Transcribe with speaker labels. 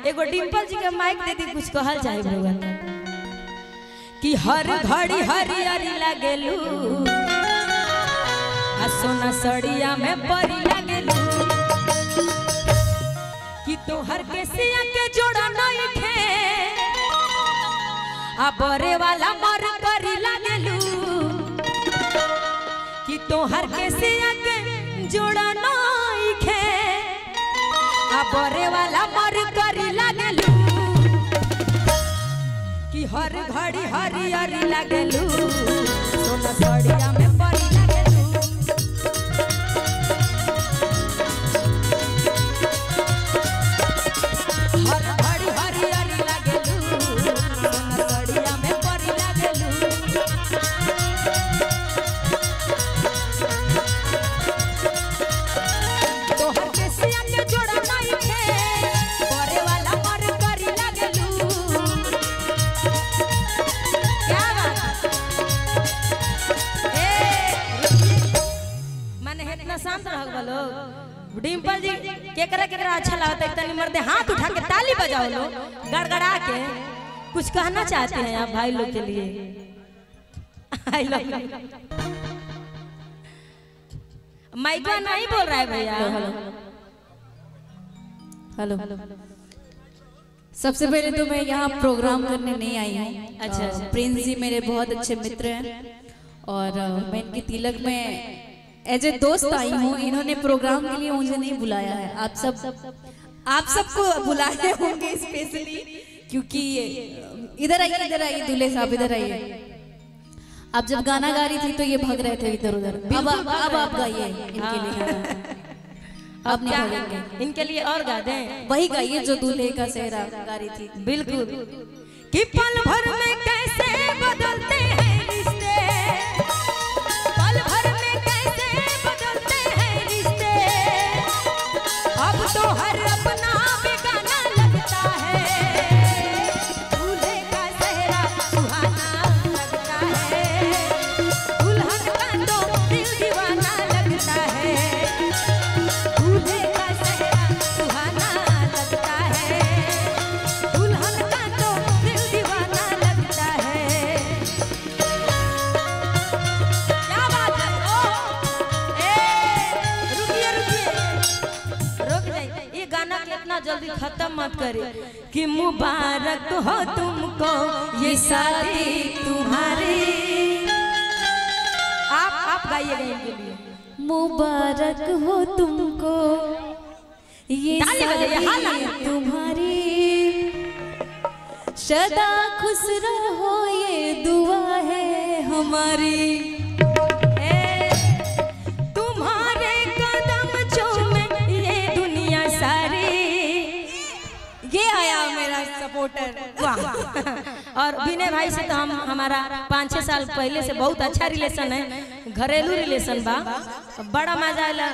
Speaker 1: एगो डिम्पल जी के माइक दे दी, कुछ कहल जाए भगवान कि हर घड़ी हरियरी लागेलू आ सोना सड़िया में परी लागेलू कि तोहर के सिया के जोड़ा नहीं थे आ बरे वाला मर करी लागेलू कि तोहर के सिया के जोड़ा नहीं थे आ बरे वाला मर करी लागेलू कि हर घड़ी हरियरी लागेलू सोना सड़िया में परी लागेलू हर घड़ी हरियरी लागेलू सोना सड़िया में परी लागेलू तोहर के सिया के जोड़ा नहीं थे बरे वाला मर करी लागेलू शांत रह लोग। डिम्पल जी केकरा केकरा अच्छा लगता है तनी मर्दे हाथ उठा के ताली बजाओ लो गड़गड़ा के। कुछ कहना चाहते हैं आप भाई लोग के लिए? आई लव माइका नहीं बोल रहा है भैया।
Speaker 2: हेलो सबसे पहले तो मैं यहाँ प्रोग्राम करने नहीं आई हूँ।
Speaker 1: अच्छा
Speaker 2: प्रिंस जी मेरे बहुत अच्छे मित्र हैं और मैं इनकी तिलक में एज ए दोस्त आई हूँ। इन्होंने प्रोग्राम के लिए मुझे नहीं बुलाया है। आप सबको बुलाए होंगे स्पेशली, क्योंकि इधर आइए दूल्हे साहब इधर आइए। आप जब गाना गा रही थी तो ये भाग रहे थे इधर उधर। अब आप गाइए इनके लिए। अब नहीं भागेंगे,
Speaker 1: इनके लिए और गा दें।
Speaker 2: वही गाइए जो दूल्हे का सेहरा गा रही थी।
Speaker 1: बिल्कुल कि पल भर में कैसे बदलते हैं रिश्ते, पल भर में कैसे बदलते हैं रिश्ते। अब तो हर अपना बेगाना लगता है, दूल्हे का सेहरा सुहाना लगता है, दुल्हन का तो दिल दीवाना लगता है, दूल्हे का सेहरा सुहाना लगता है, दुल्हन का तो दिल दीवाना लगता है। क्या बात है? रुक जाइए, ये गाना कितना जल्दी खत्म मत करिए। कि मुबारक हो तुमको ये शादी तुम्हारी। आप गाइएगा इनके लिए।
Speaker 2: मुबारक हो तुमको ये शादी तुम्हारी, सदा खुश रहो ये दुआ है हमारी।
Speaker 1: तुम्हारे कदम चूमे ये दुनिया सारी।
Speaker 2: ये आया मेरा सपोर्टर।
Speaker 1: वाह। और विनय भाई से तो हमारा 5-6 साल पहले से बहुत अच्छा रिलेशन है, घरेलू रिलेशन बा। बड़ा मजा आया